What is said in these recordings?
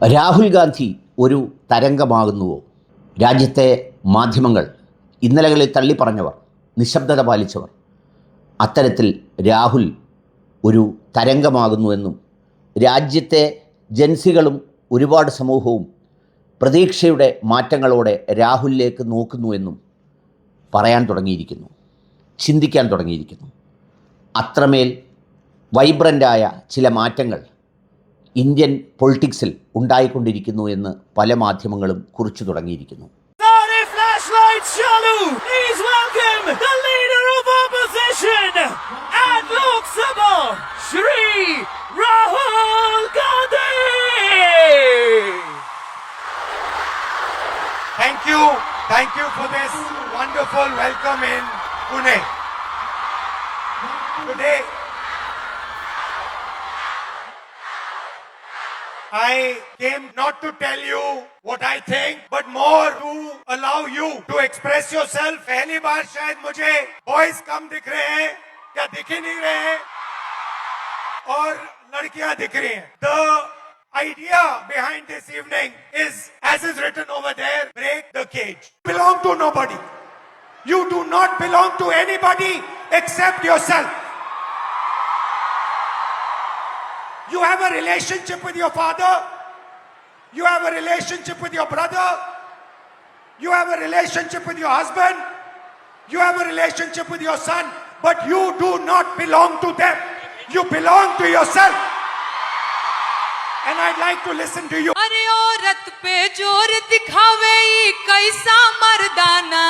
രാഹുൽ ഗാന്ധി ഒരു തരംഗമാകുന്നുവോ? രാജ്യത്തെ മാധ്യമങ്ങൾ ഇന്നലകളിൽ തള്ളിപ്പറഞ്ഞവർ, നിശബ്ദത പാലിച്ചവർ അത്തരത്തിൽ രാഹുൽ ഒരു തരംഗമാകുന്നുവെന്നും രാജ്യത്തെ ജൻസികളും ഒരുപാട് സമൂഹവും പ്രതീക്ഷയുടെ മാറ്റങ്ങളോടെ രാഹുലിലേക്ക് നോക്കുന്നുവെന്നും പറയാൻ തുടങ്ങിയിരിക്കുന്നു, ചിന്തിക്കാൻ തുടങ്ങിയിരിക്കുന്നു. അത്രമേൽ വൈബ്രൻ്റായ ചില മാറ്റങ്ങൾ ഇന്ത്യൻ പൊളിറ്റിക്സിൽ ഉണ്ടായിക്കൊണ്ടിരിക്കുന്നു എന്ന് പല മാധ്യമങ്ങളും കുറിച്ചു തുടങ്ങിയിരിക്കുന്നു. Thank you for this wonderful welcome in Pune. Today, I came not to tell you what I think, but more to allow you to express yourself. पहली बार शायद मुझे boys कम दिख रहे हैं या दिख ही नहीं रहे हैं और लड़कियां दिख रही हैं. The idea behind this evening is, as is written over there, break the cage. Belong to nobody. You do not belong to anybody except yourself. You have a relationship with your father. You have a relationship with your brother. You have a relationship with your husband. You have a relationship with your son. But you do not belong to them. You belong to yourself. And I'd like to listen to you. अरे औरत पे जोर दिखावे कैसा मर्दाना.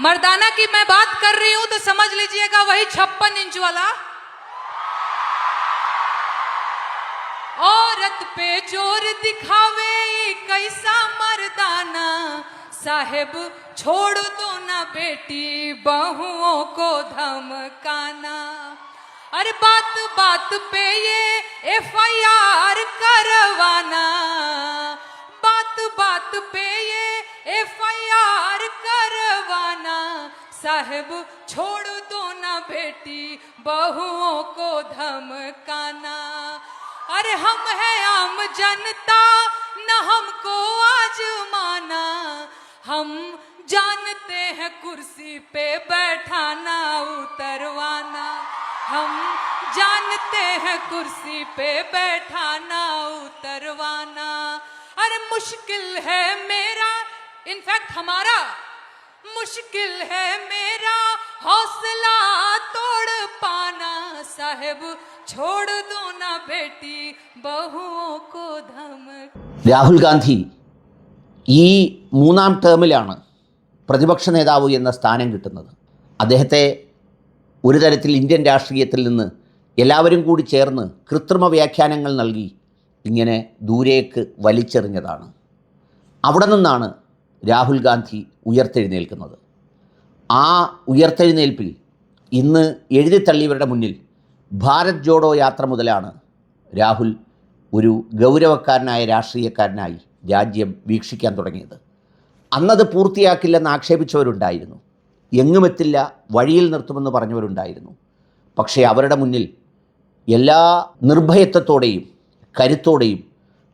मर्दाना की मैं बात कर रही हूं तो समझ लीजिएगा वही 56 इंच वाला. औरत पे जोर दिखावे कैसा मर्दाना. साहेब छोड़ दो ना बेटी बहुओं को धमकाना. अरे बात बात पे ये FIR करवाना. बात बात पे ये FIR करवाना. साहेब छोड़ दो ना बेटी बहुओं को धमकाना. अरे हम है आम जनता न हमको आजमाना. हम जानते हैं कुर्सी पे बैठाना उतरवाना. हम जानते हैं कुर्सी पे बैठाना उतरवाना. अरे मुश्किल है मेरा, इनफैक्ट हमारा मुश्किल है मेरा हौसला तोड़ पाना. साहेब छोड़ दो ना बेटी बहुओं को धमक. രാഹുൽ ഗാന്ധി ഈ മൂന്നാം ടേമിലാണ് പ്രതിപക്ഷ നേതാവ് എന്ന സ്ഥാനം കിട്ടുന്നത്. അദ്ദേഹത്തെ ഒരു തരത്തിൽ ഇന്ത്യൻ രാഷ്ട്രീയത്തിൽ നിന്ന് എല്ലാവരും കൂടി ചേർന്ന് കൃത്രിമ വ്യാഖ്യാനങ്ങൾ നൽകി ഇങ്ങനെ ദൂരേക്ക് വലിച്ചെറിഞ്ഞതാണ്. അവിടെ നിന്നാണ് രാഹുൽ ഗാന്ധി ഉയർത്തെഴുന്നേൽക്കുന്നത്. ആ ഉയർത്തെഴുന്നേൽപ്പിൽ ഇന്ന് എഴുതിത്തള്ളിയവരുടെ മുന്നിൽ ഭാരത് ജോഡോ യാത്ര മുതലാണ് രാഹുൽ ഒരു ഗൗരവക്കാരനായ രാഷ്ട്രീയക്കാരനായി രാജ്യം വീക്ഷിക്കാൻ തുടങ്ങിയത്. അന്നത് പൂർത്തിയാക്കില്ലെന്ന് ആക്ഷേപിച്ചവരുണ്ടായിരുന്നു, എങ്ങുമെത്തില്ല വഴിയിൽ നിർത്തുമെന്ന് പറഞ്ഞവരുണ്ടായിരുന്നു. പക്ഷേ അവരുടെ മുന്നിൽ എല്ലാ നിർഭയത്വത്തോടെയും കരുത്തോടെയും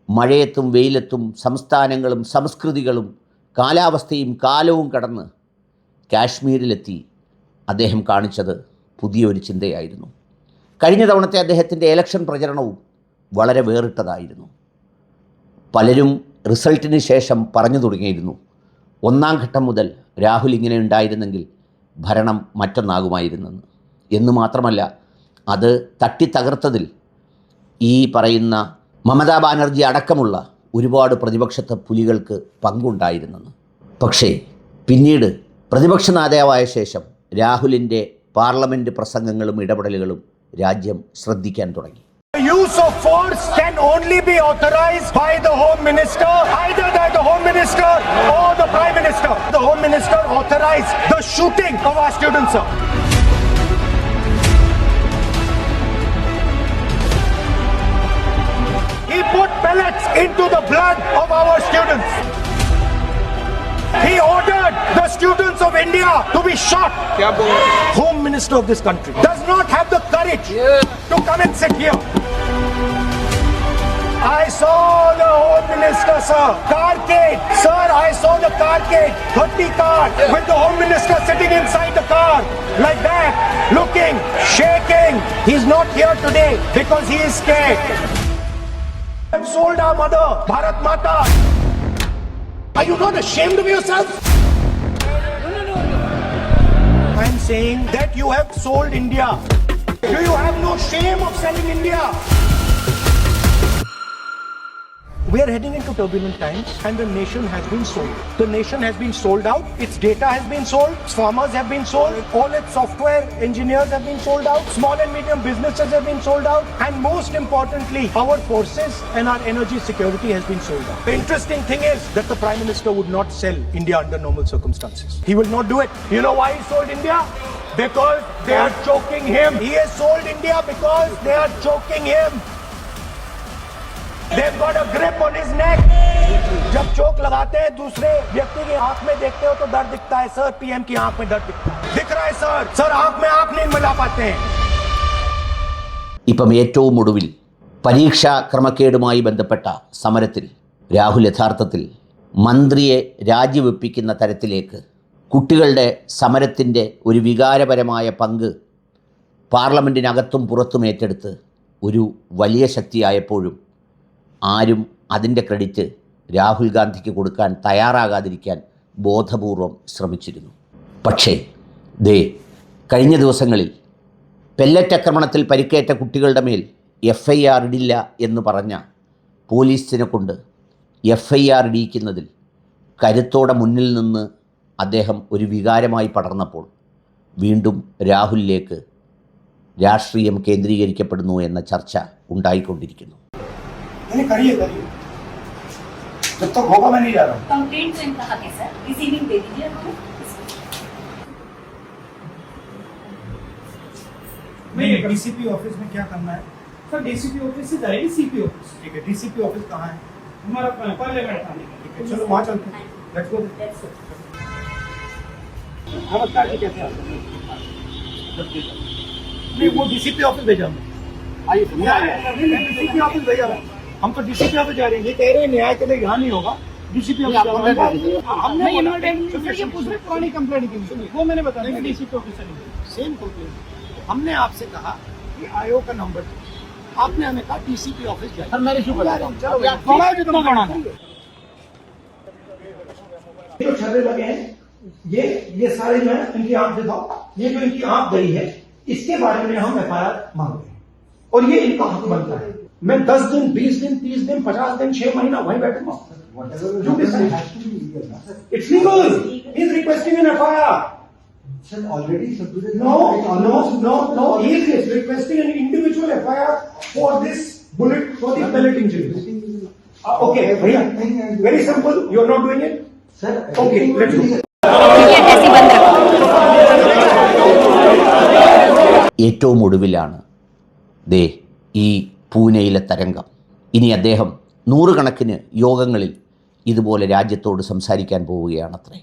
മഴയത്തും വെയിലത്തും സംസ്ഥാനങ്ങളും സംസ്കൃതികളും കാലാവസ്ഥയും കാലവും കടന്ന് കാശ്മീരിലെത്തി അദ്ദേഹം കാണിച്ചത് പുതിയൊരു ചിന്തയായിരുന്നു. കഴിഞ്ഞ തവണത്തെ അദ്ദേഹത്തിൻ്റെ ഇലക്ഷൻ പ്രചരണവും വളരെ വേറിട്ടതായിരുന്നു. പലരും റിസൾട്ടിന് ശേഷം പറഞ്ഞു തുടങ്ങിയിരുന്നു, ഒന്നാം ഘട്ടം മുതൽ രാഹുൽ ഇങ്ങനെ ഉണ്ടായിരുന്നെങ്കിൽ ഭരണം മറ്റൊന്നാകുമായിരുന്നെന്ന്. എന്ന് മാത്രമല്ല, അത് തട്ടിത്തകർത്തതിൽ ഈ പറയുന്ന മമതാ ബാനർജി അടക്കമുള്ള ഒരുപാട് പ്രതിപക്ഷത്തെ പുലികൾക്ക് പങ്കുണ്ടായിരുന്നെന്ന്. പക്ഷേ പിന്നീട് പ്രതിപക്ഷ നേതാവായ ശേഷം രാഹുലിൻ്റെ പാർലമെൻറ്റ് പ്രസംഗങ്ങളും ഇടപെടലുകളും രാജ്യം ശ്രദ്ധിക്കാൻ തുടങ്ങി. The use of force can only be authorized by the Home Minister, either by the Home Minister or the Prime Minister. The Home Minister authorized the shooting of our students, sir. He put pellets into the blood of our students. He ordered the students of India to be shot. Home Minister of this country does not have the courage to come and sit here. Home Minister, sir. Carcade. Sir, I saw the carcade. 30 cars with the Home Minister sitting inside the car. Like that. Looking. Shaking. He's not here today because he is scared. We have sold our mother, Bharat Mata. Are you not ashamed of yourself? I am saying that you have sold India. Do you have no shame of selling India? We are heading into turbulent times and the nation has been sold. The nation has been sold out. Its data has been sold. Its farmers have been sold. All its software engineers have been sold out. Small and medium businesses have been sold out. And most importantly, our forces and our energy security has been sold out. The interesting thing is that the Prime Minister would not sell India under normal circumstances. He will not do it. You know why he sold India? Because they are choking him. He has sold India because they are choking him. They've got a grip on his neck. जब चोक लगाते हैं दूसरे व्यक्ति की आंख में देखते हो तो डर दिखता है सर. पीएम की आंख में डर दिखता है. दिख रहा है सर. सर आंख में आंख नहीं मिला पाते हैं. ഇപ്പം ഏറ്റവും ഒടുവിൽ പരീക്ഷാ ക്രമക്കേടുമായി ബന്ധപ്പെട്ട സമരത്തിൽ രാഹുൽ യഥാർത്ഥത്തിൽ മന്ത്രിയെ രാജിവെപ്പിക്കുന്ന തരത്തിലേക്ക് കുട്ടികളുടെ സമരത്തിൻ്റെ ഒരു വികാരപരമായ പങ്ക് പാർലമെൻറ്റിനകത്തും പുറത്തും ഏറ്റെടുത്ത് ഒരു വലിയ ശക്തിയായപ്പോഴും ആരും അതിൻ്റെ ക്രെഡിറ്റ് രാഹുൽ ഗാന്ധിക്ക് കൊടുക്കാൻ തയ്യാറാകാതിരിക്കാൻ ബോധപൂർവം ശ്രമിച്ചിരുന്നു. പക്ഷേ കഴിഞ്ഞ ദിവസങ്ങളിൽ പെല്ലറ്റ് ആക്രമണത്തിൽ പരിക്കേറ്റ കുട്ടികളുടെ മേൽ FIR ഇടില്ല എന്ന് പറഞ്ഞ പോലീസിനെ കൊണ്ട് FIR ഇടിയിക്കുന്നതിൽ കരുത്തോടെ മുന്നിൽ നിന്ന് അദ്ദേഹം ഒരു വികാരമായി പടർന്നപ്പോൾ വീണ്ടും രാഹുലിലേക്ക് രാഷ്ട്രീയം കേന്ദ്രീകരിക്കപ്പെടുന്നു എന്ന ചർച്ച ഉണ്ടായിക്കൊണ്ടിരിക്കുന്നു. करिए जब तक होगा मैं नहीं जा रहा हूँ. कंप्लेंट तो इनका हक है सर, रिसीविंग दे दीजिए उन्होंने. नहीं डीसीपी ऑफिस में क्या करना है सर? डीसीपी ऑफिस से जाएगी सीपी ऑफिस. ठीक है. डीसीपी ऑफिस कहाँ है? हमारा पार्लियामेंट थाने. ठीक है चलो वहाँ चलते हैं. Let's go. नमस्कार जी, कैसे हैं? नहीं वो डीसीपी ऑफिस भेजा हमने. आइए डीसीपी ऑफिस भेजा हम तो डीसीपी ऑफिस जा रहे हैं. ये कह रहे हैं न्याय के लिए यहाँ नहीं होगा. डीसीपी ऑफिस हमने पुरानी कंप्लेंट की वो मैंने बताया डीसीपी ऑफिस सेम कंप्लेंट. हमने आपसे कहा कि आयोग का नंबर आपने हमें कहा डीसीपी ऑफिस जाइए. जो छर्रे लगे हैं ये सारे जो है इनकी आंख दिखाओ. ये जो इनकी आंख गई है इसके बारे में हम FIR मांग रहे हैं और ये इनका हक बनता है. मैं 10 दिन 20 दिन 30 दिन 50 दिन 6 महीना वहीं बैठूंगा. It's legal. He's requesting an FIR. Sir, already submitted. No. He is requesting an individual FIR for this bullet, for the pellet injury. Okay, bhaiya. Very simple. You are not doing it? Sir, Okay, let's go. ഏറ്റവും ഒടുവിലാണ് ഈ പൂനെയിലെ തരംഗം. ഇനി അദ്ദേഹം നൂറുകണക്കിന് യോഗങ്ങളിൽ ഇതുപോലെ രാജ്യത്തോട് സംസാരിക്കാൻ പോവുകയാണത്രേ.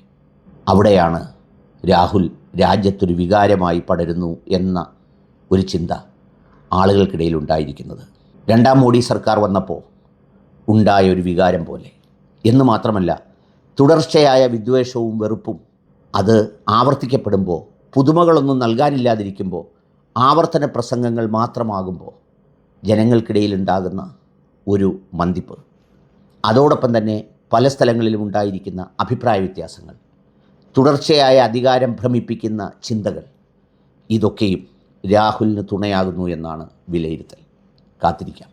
അവിടെയാണ് രാഹുൽ രാജ്യത്തൊരു വികാരമായി പടരുന്നു എന്ന ഒരു ചിന്ത ആളുകൾക്കിടയിൽ ഉണ്ടായിരിക്കുന്നത്. രണ്ടാം മോഡി സർക്കാർ വന്നപ്പോൾ ഉണ്ടായ ഒരു വികാരം പോലെ. എന്ന് മാത്രമല്ല, തുടർച്ചയായ വിദ്വേഷവും വെറുപ്പും അത് ആവർത്തിക്കപ്പെടുമ്പോൾ, പുതുമകളൊന്നും നൽകാനില്ലാതിരിക്കുമ്പോൾ, ആവർത്തന പ്രസംഗങ്ങൾ മാത്രമാകുമ്പോൾ ജനങ്ങൾക്കിടയിലുണ്ടാകുന്ന ഒരു മന്ദിപ്പ്, അതോടൊപ്പം തന്നെ പല സ്ഥലങ്ങളിലും ഉണ്ടായിരിക്കുന്ന അഭിപ്രായ വ്യത്യാസങ്ങൾ, തുടർച്ചയായ അധികാരം ഭ്രമിപ്പിക്കുന്ന ചിന്തകൾ, ഇതൊക്കെയും രാഹുലിന് തുണയാകുന്നു എന്നാണ് വിലയിരുത്തൽ. കാത്തിരിക്കാം.